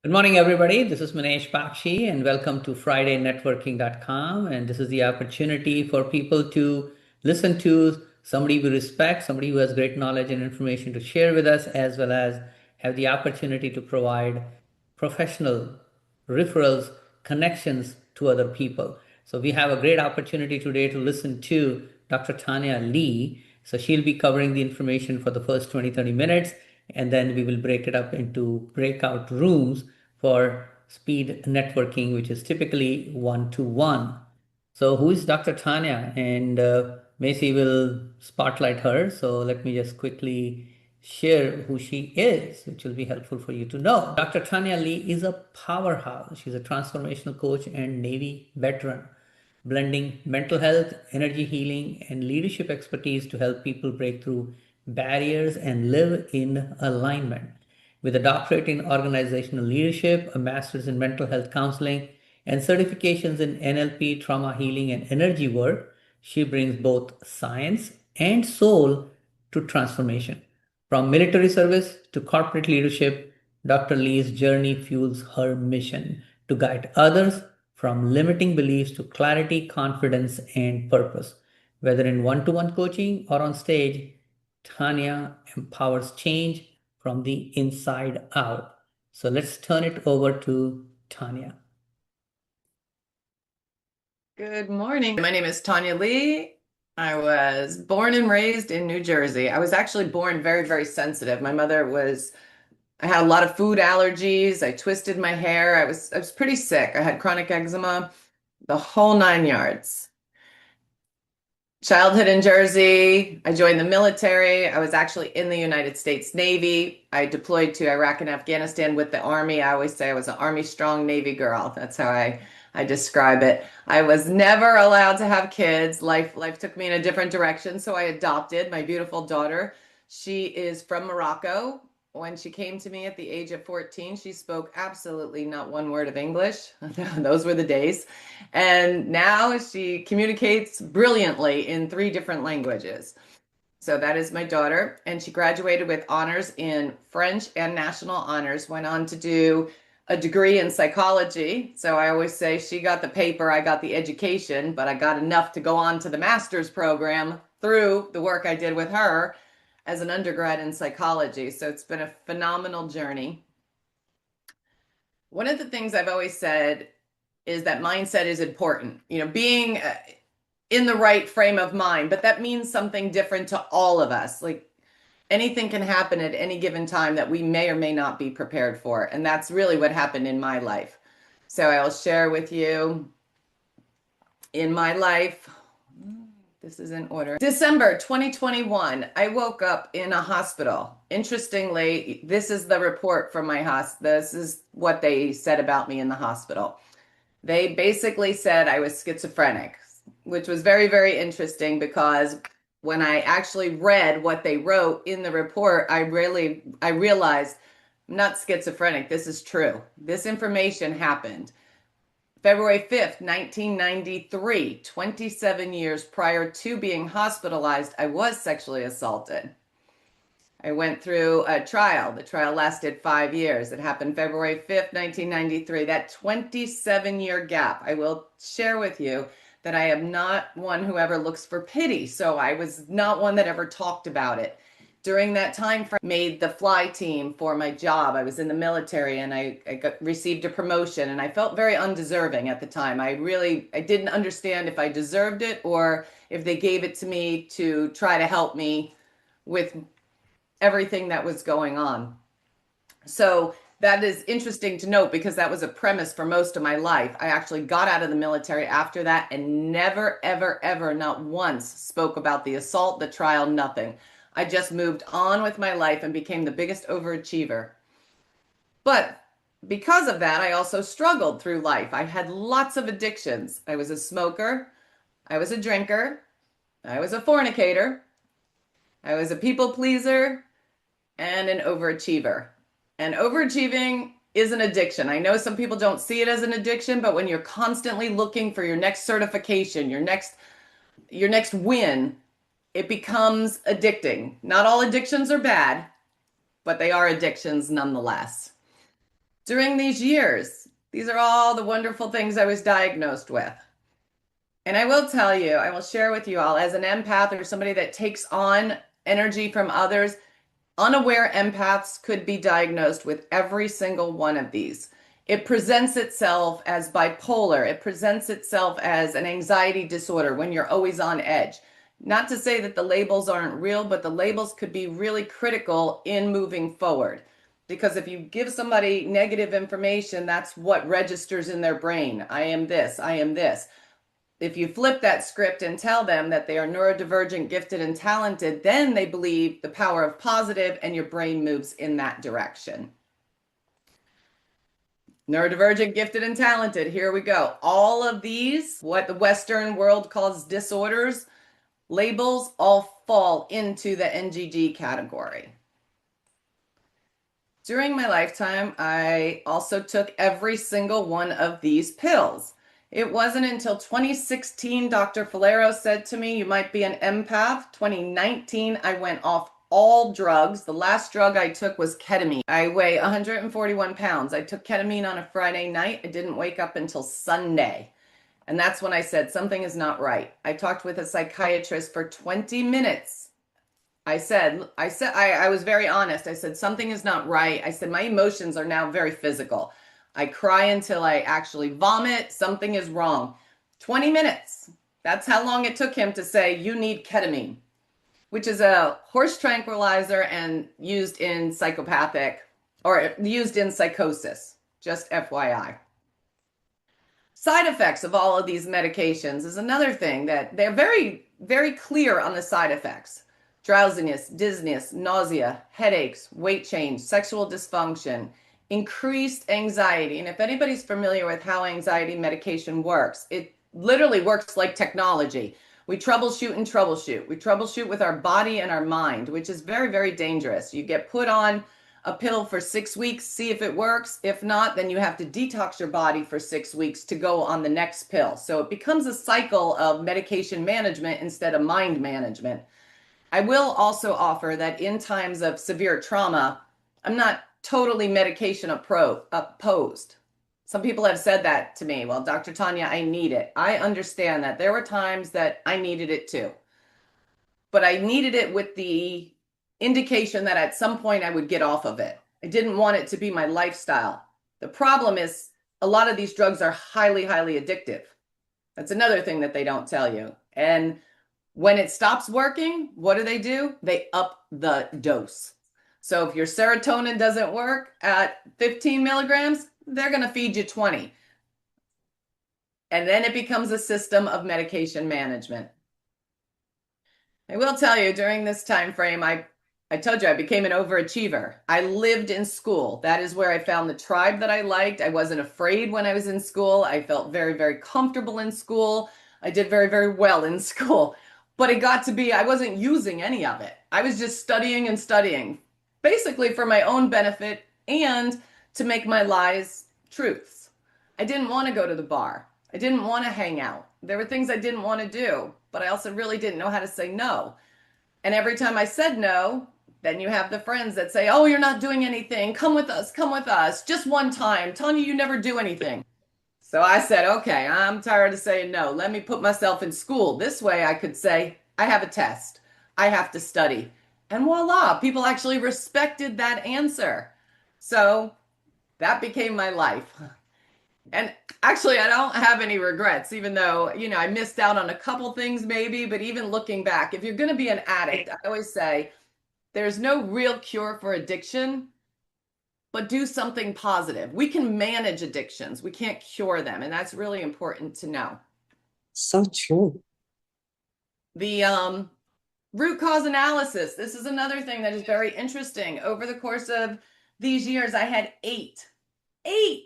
Good morning, everybody. This is Minesh Baxi, and welcome to FridayNetworking.com. And this is the opportunity for people to listen to somebody we respect, somebody who has great knowledge and information to share with us, as well as have the opportunity to provide professional referrals, connections to other people. So we have a great opportunity today to listen to Dr. Tanya Lee. So she'll be covering the information for the first 20-30 minutes, and then we will break it up into breakout rooms for speed networking, which is typically one-to-one. So who is Dr. Tanya? And Macy will spotlight her. So let me just quickly share who she is, which will be helpful for you to know. Dr. Tanya Lee is a powerhouse. She's a transformational coach and Navy veteran, blending mental health, energy healing, and leadership expertise to help people break through barriers and live in alignment. With a doctorate in organizational leadership, a master's in mental health counseling, and certifications in NLP, trauma healing, and energy work, she brings both science and soul to transformation. From military service to corporate leadership, Dr. Lee's journey fuels her mission to guide others from limiting beliefs to clarity, confidence, and purpose. Whether in one to one coaching or on stage, Tanya empowers change from the inside out. So let's turn it over to Tanya. Good morning. My name is Tanya Lee. I was born and raised in New Jersey. I was actually born very, very sensitive. I had a lot of food allergies. I twisted my hair. I was pretty sick. I had chronic eczema, the whole nine yards. Childhood in Jersey. I joined the military. I was actually in the United States Navy. I deployed to Iraq and Afghanistan with the Army. I always say I was an Army strong Navy girl. That's how I describe it. I was never allowed to have kids. Life took me in a different direction, so I adopted my beautiful daughter. She is from Morocco. When she came to me at the age of 14, she spoke absolutely not one word of English. Those were the days. And now she communicates brilliantly in three different languages. So that is my daughter. And she graduated with honors in French and national honors, went on to do a degree in psychology. So I always say she got the paper, I got the education, but I got enough to go on to the master's program through the work I did with her as an undergrad in psychology. So it's been a phenomenal journey. One of the things I've always said is that mindset is important. Being in the right frame of mind, but that means something different to all of us. Like anything can happen at any given time that we may or may not be prepared for. And that's really what happened in my life. So I'll share with you in my life. This is in order. December 2021, I woke up in a hospital. Interestingly, this is the report from my hospital. This is what they said about me in the hospital. They basically said I was schizophrenic, which was very, very interesting because when I actually read what they wrote in the report, I realized I'm not schizophrenic. This is true. This information happened. February 5th, 1993, 27 years prior to being hospitalized, I was sexually assaulted. I went through a trial. The trial lasted 5 years. It happened February 5th, 1993. That 27-year gap, I will share with you that I am not one who ever looks for pity. So I was not one that ever talked about it. During that time frame, made the fly team for my job. I was in the military and I received a promotion and I felt very undeserving at the time. I didn't understand if I deserved it or if they gave it to me to try to help me with everything that was going on. So that is interesting to note because that was a premise for most of my life. I actually got out of the military after that and never, ever, ever, not once spoke about the assault, the trial, nothing. I just moved on with my life and became the biggest overachiever. But because of that, I also struggled through life. I had lots of addictions. I was a smoker. I was a drinker. I was a fornicator. I was a people pleaser and an overachiever. And overachieving is an addiction. I know some people don't see it as an addiction, but when you're constantly looking for your next certification, your next win, it becomes addicting. Not all addictions are bad, but they are addictions nonetheless. During these years, these are all the wonderful things I was diagnosed with. And I will tell you, I will share with you all, as an empath or somebody that takes on energy from others, unaware empaths could be diagnosed with every single one of these. It presents itself as bipolar. It presents itself as an anxiety disorder when you're always on edge. Not to say that the labels aren't real, but the labels could be really critical in moving forward. Because if you give somebody negative information, that's what registers in their brain. I am this, I am this. If you flip that script and tell them that they are neurodivergent, gifted, and talented, then they believe the power of positive and your brain moves in that direction. Neurodivergent, gifted, and talented. Here we go. All of these, what the Western world calls disorders, labels, all fall into the NGG category. During my lifetime, I also took every single one of these pills. It wasn't until 2016 Dr. Falero said to me, you might be an empath. 2019, I went off all drugs. The last drug I took was ketamine. I weigh 141 pounds. I took ketamine on a Friday night. I didn't wake up until Sunday. And that's when I said, something is not right. I talked with a psychiatrist for 20 minutes. I was very honest. I said, something is not right. I said, my emotions are now very physical. I cry until I actually vomit. Something is wrong. 20 minutes. That's how long it took him to say, you need ketamine, which is a horse tranquilizer and used in psychopathic or used in psychosis, just FYI. Side effects of all of these medications is another thing that they're very, very clear on the side effects. Drowsiness, dizziness, nausea, headaches, weight change, sexual dysfunction, increased anxiety. And if anybody's familiar with how anxiety medication works, it literally works like technology. We troubleshoot and troubleshoot. We troubleshoot with our body and our mind, which is very, very dangerous. You get put on a pill for 6 weeks, see if it works. If not, then you have to detox your body for 6 weeks to go on the next pill. So it becomes a cycle of medication management instead of mind management. I will also offer that in times of severe trauma, I'm not totally medication opposed. Some people have said that to me. Well, Dr. Tanya, I need it. I understand that there were times that I needed it too. But I needed it with the indication that at some point I would get off of it. I didn't want it to be my lifestyle. The problem is a lot of these drugs are highly, highly addictive. That's another thing that they don't tell you. And when it stops working, what do? They up the dose. So if your serotonin doesn't work at 15 milligrams, they're going to feed you 20. And then it becomes a system of medication management. I will tell you, during this time frame, I told you I became an overachiever. I lived in school. That is where I found the tribe that I liked. I wasn't afraid when I was in school. I felt very, very comfortable in school. I did very, very well in school. But it got to be, I wasn't using any of it. I was just studying and studying, basically for my own benefit and to make my lies truths. I didn't want to go to the bar. I didn't want to hang out. There were things I didn't want to do, but I also really didn't know how to say no. And every time I said no, then you have the friends that say, oh, you're not doing anything. Come with us. Come with us. Just one time. Tanya, you never do anything. So I said, okay, I'm tired of saying no. Let me put myself in school. This way I could say, I have a test. I have to study. And voila, people actually respected that answer. So that became my life. And actually, I don't have any regrets, even though, I missed out on a couple things maybe, but even looking back, if you're going to be an addict, I always say there's no real cure for addiction, but do something positive. We can manage addictions. We can't cure them. And that's really important to know. So true. The root cause analysis. This is another thing that is very interesting. Over the course of these years, I had eight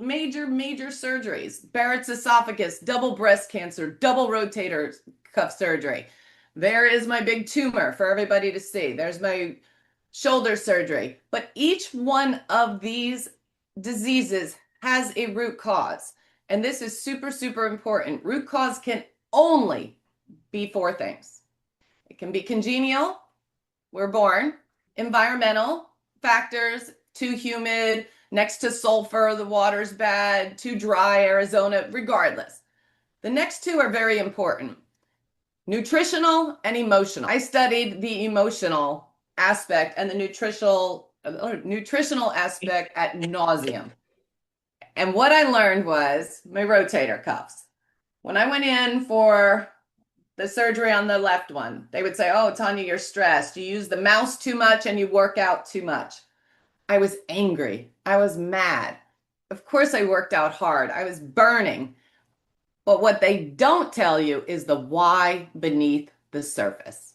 major surgeries. Barrett's esophagus, double breast cancer, double rotator cuff surgery. There is my big tumor for everybody to see. There's my shoulder surgery. But each one of these diseases has a root cause. And this is super, super important. Root cause can only be 4 things. It can be congenial, we're born, environmental factors, too humid, Next to sulfur, the water's bad. Too dry, Arizona, regardless. The next two are very important. Nutritional and emotional. I studied the emotional aspect and the nutritional aspect at nauseum. And what I learned was my rotator cuffs. When I went in for the surgery on the left one, they would say, "Oh, Tanya, you're stressed. You use the mouse too much and you work out too much." I was angry. I was mad. Of course, I worked out hard. I was burning. But what they don't tell you is the why beneath the surface.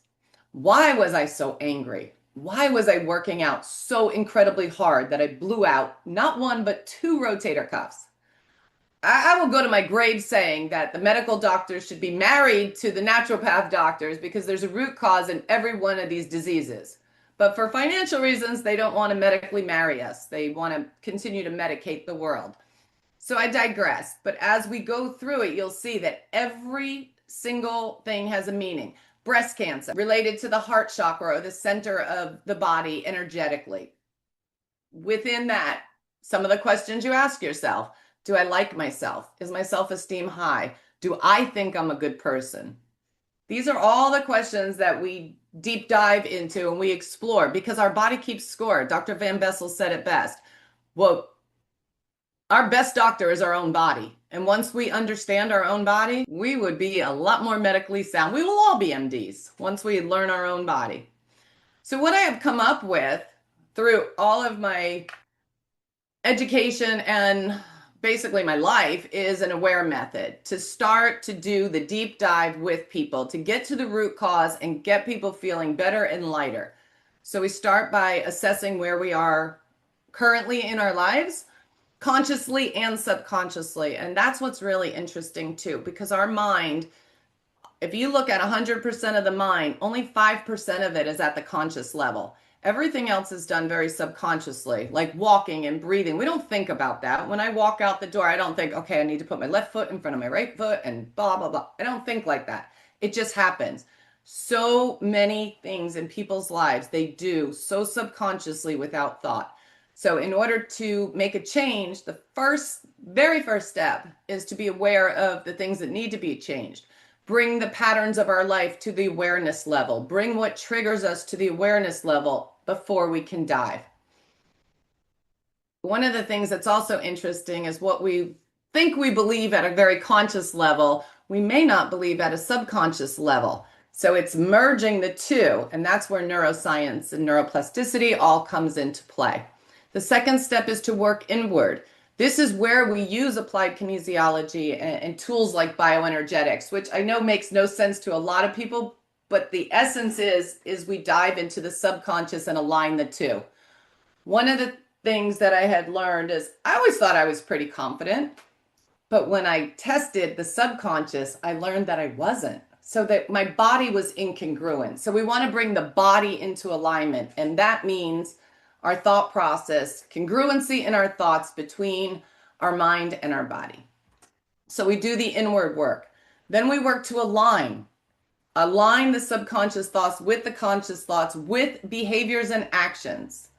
Why was I so angry? Why was I working out so incredibly hard that I blew out not one, but two rotator cuffs? I will go to my grave saying that the medical doctors should be married to the naturopath doctors because there's a root cause in every one of these diseases. But for financial reasons, they don't want to medically marry us. They want to continue to medicate the world. So I digress. But as we go through it, you'll see that every single thing has a meaning. Breast cancer related to the heart chakra or the center of the body energetically. Within that, some of the questions you ask yourself: do I like myself? Is my self-esteem high? Do I think I'm a good person? These are all the questions that we deep dive into and we explore because our body keeps score. Dr. Van Bessel said it best. Well, our best doctor is our own body. And once we understand our own body, we would be a lot more medically sound. We will all be MDs once we learn our own body. So what I have come up with through all of my education and basically my life is an aware method to start to do the deep dive with people, to get to the root cause and get people feeling better and lighter. So we start by assessing where we are currently in our lives, consciously and subconsciously. And that's what's really interesting too, because our mind, if you look at 100% of the mind, only 5% of it is at the conscious level. Everything else is done very subconsciously, like walking and breathing. We don't think about that. When I walk out the door, I don't think, okay, I need to put my left foot in front of my right foot and blah, blah, blah. I don't think like that. It just happens. So many things in people's lives, they do so subconsciously without thought. So in order to make a change, the very first step is to be aware of the things that need to be changed. Bring the patterns of our life to the awareness level. Bring what triggers us to the awareness level before we can dive. One of the things that's also interesting is what we think we believe at a very conscious level, we may not believe at a subconscious level. So it's merging the two, and that's where neuroscience and neuroplasticity all comes into play. The second step is to work inward. This is where we use applied kinesiology and tools like bioenergetics, which I know makes no sense to a lot of people, but the essence is we dive into the subconscious and align the two. One of the things that I had learned is I always thought I was pretty confident, but when I tested the subconscious, I learned that I wasn't. So that my body was incongruent. So we want to bring the body into alignment, and that means our thought process, congruency in our thoughts between our mind and our body. So we do the inward work. Then we work to align the subconscious thoughts with the conscious thoughts with behaviors and actions.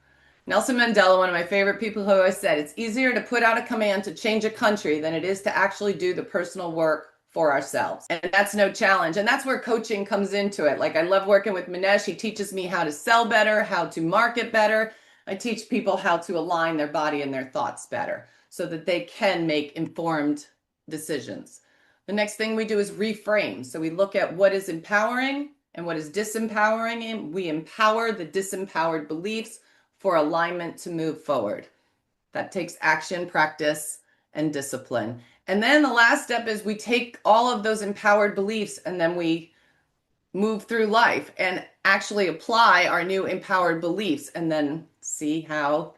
Nelson Mandela, one of my favorite people, who always said, it's easier to put out a command to change a country than it is to actually do the personal work for ourselves. And that's no challenge. And that's where coaching comes into it. Like I love working with Minesh. He teaches me how to sell better, how to market better. I teach people how to align their body and their thoughts better so that they can make informed decisions. The next thing we do is reframe. So we look at what is empowering and what is disempowering, and we empower the disempowered beliefs for alignment to move forward. That takes action, practice, and discipline. And then the last step is we take all of those empowered beliefs and then we move through life and actually apply our new empowered beliefs and then see how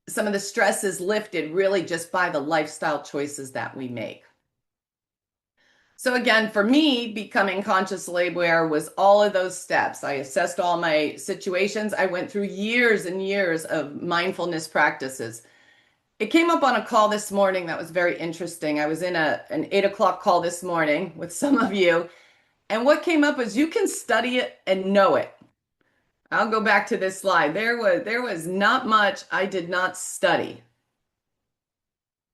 some of the stress is lifted really just by the lifestyle choices that we make. So again, for me, becoming consciously aware was all of those steps. I assessed all my situations. I went through years and years of mindfulness practices. It came up on a call this morning that was very interesting. I was in an 8 o'clock call this morning with some of you. And what came up was you can study it and know it. I'll go back to this slide. There was not much I did not study.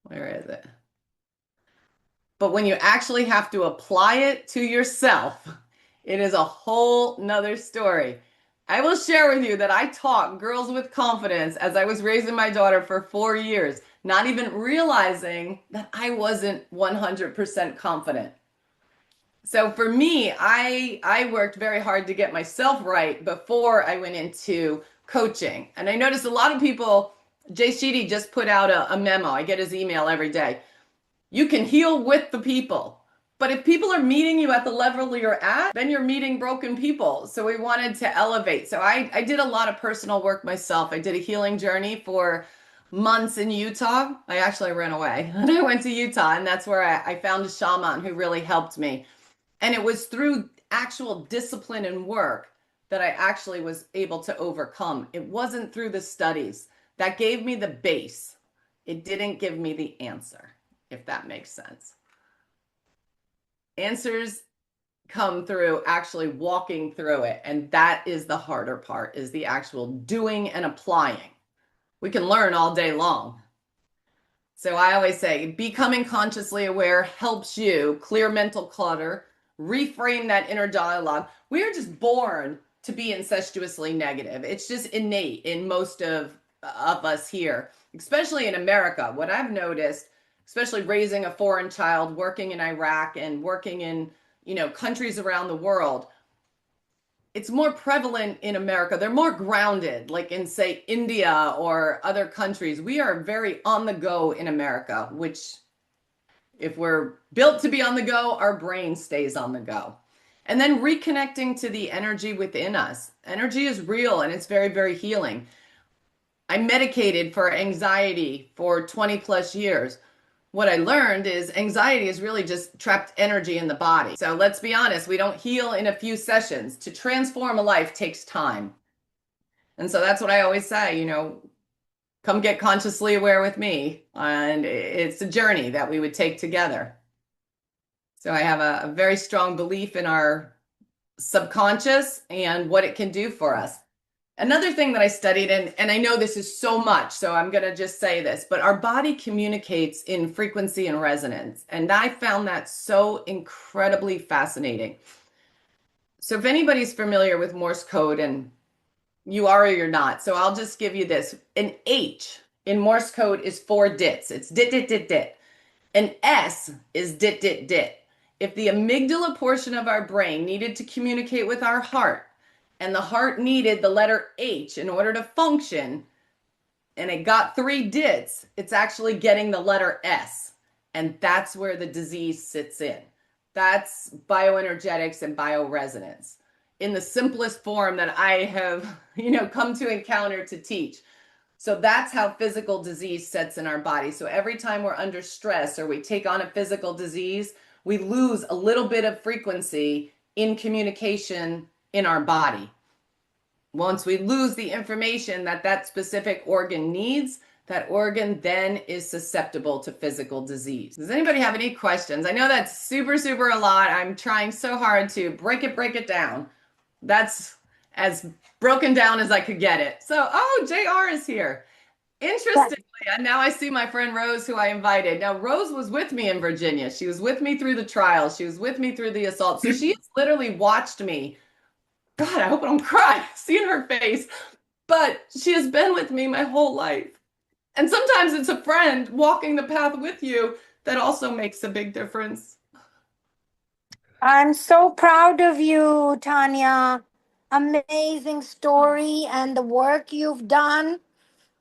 Where is it? But when you actually have to apply it to yourself, it is a whole nother story. I will share with you that I taught girls with confidence as I was raising my daughter for 4 years, not even realizing that I wasn't 100% confident. So for me, I worked very hard to get myself right before I went into coaching. And I noticed a lot of people, Jay Sheedy just put out a memo. I get his email every day. You can heal with the people. But if people are meeting you at the level you're at, then you're meeting broken people. So we wanted to elevate. So I did a lot of personal work myself. I did a healing journey for months in Utah. I actually ran away and I went to Utah, and that's where I found a shaman who really helped me. And it was through actual discipline and work that I actually was able to overcome. It wasn't through the studies. That gave me the base. It didn't give me the answer, if that makes sense. Answers come through actually walking through it. And that is the harder part, is the actual doing and applying. We can learn all day long. So I always say becoming consciously aware helps you clear mental clutter, reframe that inner dialogue. We are just born to be incestuously negative. It's just innate in most of us here, especially in America. What I've noticed, especially raising a foreign child, working in Iraq and working in, countries around the world, it's more prevalent in America. They're more grounded, like in, say, India or other countries. We are very on the go in America, which, if we're built to be on the go, our brain stays on the go. And then reconnecting to the energy within us. Energy is real and it's very, very healing. I medicated for anxiety for 20 plus years. What I learned is anxiety is really just trapped energy in the body. So let's be honest, we don't heal in a few sessions. To transform a life takes time. And so that's what I always say, come get consciously aware with me. And it's a journey that we would take together. So I have a very strong belief in our subconscious and what it can do for us. Another thing that I studied, and I know this is so much, so I'm going to just say this, but our body communicates in frequency and resonance. And I found that so incredibly fascinating. So if anybody's familiar with Morse code, and you are or you're not, so I'll just give you this. An H in Morse code is 4 dits. It's dit, dit, dit, dit. An S is dit, dit, dit. If the amygdala portion of our brain needed to communicate with our heart, and the heart needed the letter H in order to function, and it got 3 dits, it's actually getting the letter S. And that's where the disease sits in. That's bioenergetics and bioresonance in the simplest form that I have, come to encounter to teach. So that's how physical disease sets in our body. So every time we're under stress or we take on a physical disease, we lose a little bit of frequency in communication in our body. Once we lose the information that specific organ needs, that organ then is susceptible to physical disease. Does anybody have any questions? I know that's super, super a lot. I'm trying so hard to break it down. That's as broken down as I could get it. So, JR is here. Interestingly, and now I see my friend Rose, who I invited. Now, Rose was with me in Virginia. She was with me through the trial. She was with me through the assault. So she has literally watched me. God, I hope I don't cry seeing her face. But she has been with me my whole life. And sometimes it's a friend walking the path with you that also makes a big difference. I'm so proud of you, Tanya. Amazing story and the work you've done.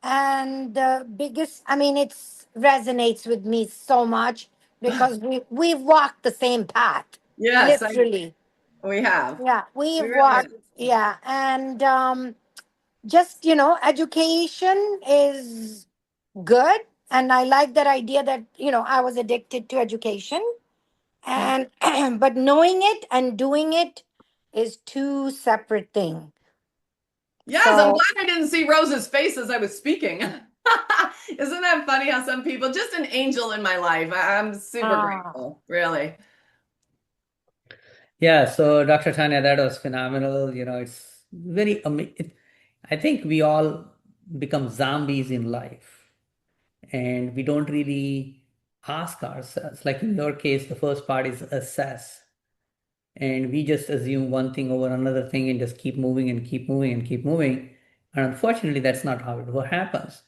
And the biggest, it resonates with me so much because we've walked the same path. Yes, Literally. we have. Yeah, We we've really walked. have. Yeah. And just, education is good. And I like that idea that, I was addicted to education. And but knowing it and doing it is two separate things. Yes, I'm So glad I didn't see Rose's face as I was speaking. Isn't that funny how some people, just an angel in my life. I'm super grateful, really. Yeah, so Dr. Tanya, that was phenomenal. It's very amazing. I think we all become zombies in life, and we don't really ask ourselves. Like in your case, the first part is assess, and we just assume one thing over another thing and just keep moving and keep moving and keep moving. And unfortunately, that's not how it happens.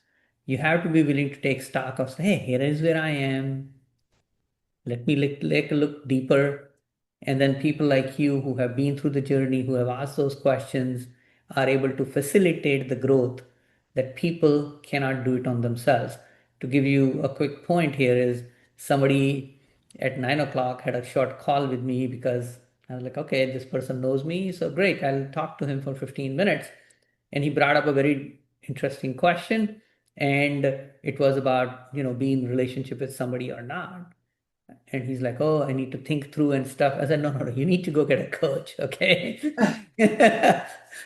You have to be willing to take stock of, say, hey, here is where I am. Let me look deeper. And then people like you who have been through the journey, who have asked those questions, are able to facilitate the growth that people cannot do it on themselves. To give you a quick point here is somebody at 9 o'clock had a short call with me because I was like, okay, this person knows me, so great, I'll talk to him for 15 minutes. And he brought up a very interesting question, and it was about, being in relationship with somebody or not. And he's like, oh, I need to think through and stuff. I said, no, no, no, you need to go get a coach, okay?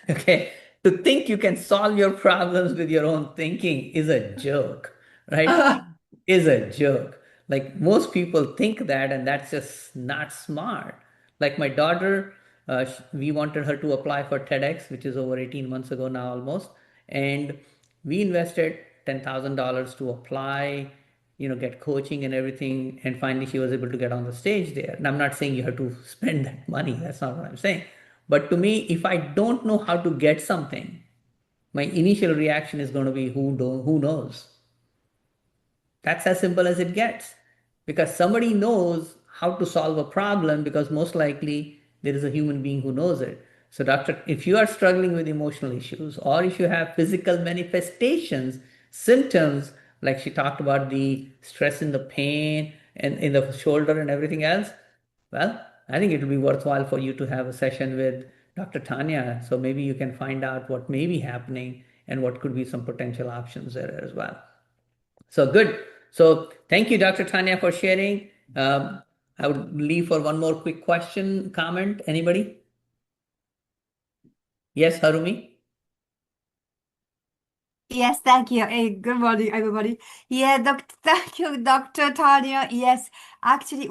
Okay. To think you can solve your problems with your own thinking is a joke, right? Is a joke. Like most people think that, and that's just not smart. Like my daughter, we wanted her to apply for TEDx, which is over 18 months ago now almost. And we invested $10,000 to apply, get coaching and everything. And finally, she was able to get on the stage there. And I'm not saying you have to spend that money. That's not what I'm saying. But to me, if I don't know how to get something, my initial reaction is going to be, who knows? That's as simple as it gets. Because somebody knows how to solve a problem because most likely there is a human being who knows it. So, doctor, if you are struggling with emotional issues or if you have physical manifestations, symptoms, like she talked about the stress and the pain and in the shoulder and everything else, well, I think it will be worthwhile for you to have a session with Dr. Tanya. So maybe you can find out what may be happening and what could be some potential options there as well. So good. So thank you, Dr. Tanya, for sharing. I would leave for one more quick question, comment. Anybody? Yes, Harumi? Yes, thank you. Hey, good morning, everybody. Yeah, thank you, Dr. Tanya. Yes, actually,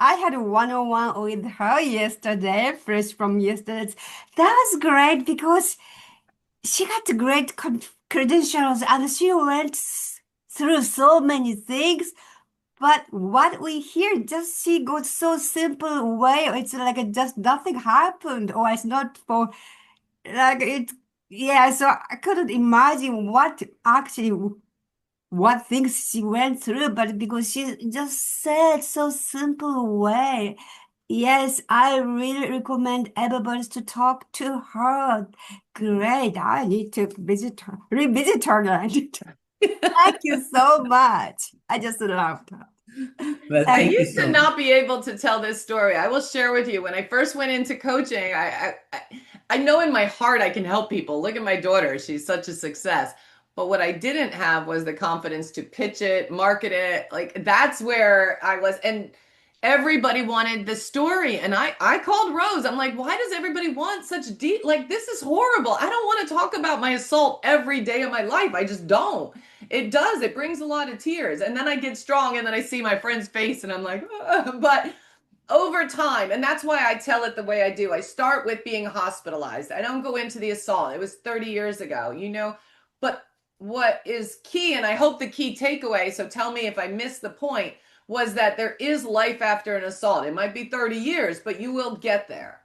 I had a one-on-one with her yesterday, fresh from yesterday. That was great because she got great credentials and she went through so many things. But what we hear, just she got so simple way. It's like just nothing happened, or it's not for like it. Yeah, so I couldn't imagine what things she went through, but because she just said so simple way. Yes, I really recommend everybody to talk to her. Great, I need to revisit her. Thank you so much. I just loved her. Well, I thank you used so to much. not be able to tell this story. I will share with you. When I first went into coaching, I know in my heart I can help people. Look at my daughter; she's such a success. But what I didn't have was the confidence to pitch it, market it. Like that's where I was, and everybody wanted the story. And I called Rose. I'm like, why does everybody want such deep? Like this is horrible. I don't want to talk about my assault every day of my life. I just don't. It does. It brings a lot of tears. And then I get strong and then I see my friend's face and I'm like, but over time, and that's why I tell it the way I do. I start with being hospitalized. I don't go into the assault. It was 30 years ago, but what is key, and I hope the key takeaway, so tell me if I missed the point, was that there is life after an assault. It might be 30 years, but you will get there.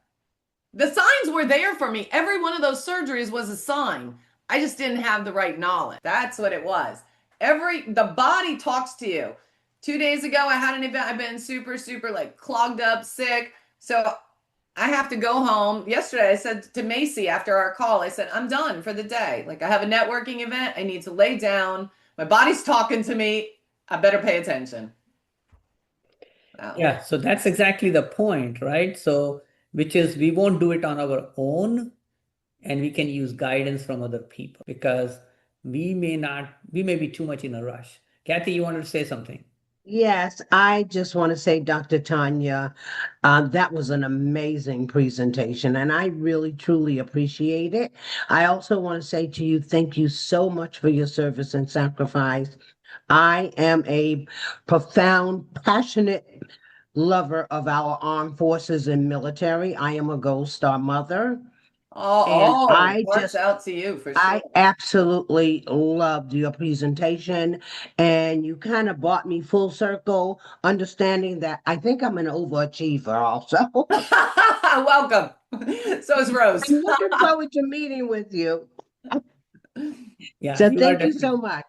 The signs were there for me. Every one of those surgeries was a sign. I just didn't have the right knowledge. That's what it was. The body talks to you. 2 days ago, I had an event. I've been super, super like clogged up, sick. So I have to go home. Yesterday, I said to Macy after our call, I said, I'm done for the day. Like I have a networking event. I need to lay down. My body's talking to me. I better pay attention. Wow. Yeah, so that's exactly the point, right? So, which is we won't do it on our own, and we can use guidance from other people because we may be too much in a rush. Kathy, you wanted to say something? Yes, I just want to say, Dr. Tanya, that was an amazing presentation, and I really truly appreciate it. I also want to say to you, thank you so much for your service and sacrifice. I am a profound, passionate lover of our armed forces and military. I am a Gold Star mother. And I hearts just out to you for sure. I absolutely loved your presentation, and you kind of brought me full circle, understanding that I think I'm an overachiever also. Welcome. So is Rose. I'm looking forward to meeting with you. Yeah, So you are thank you so definitely. much.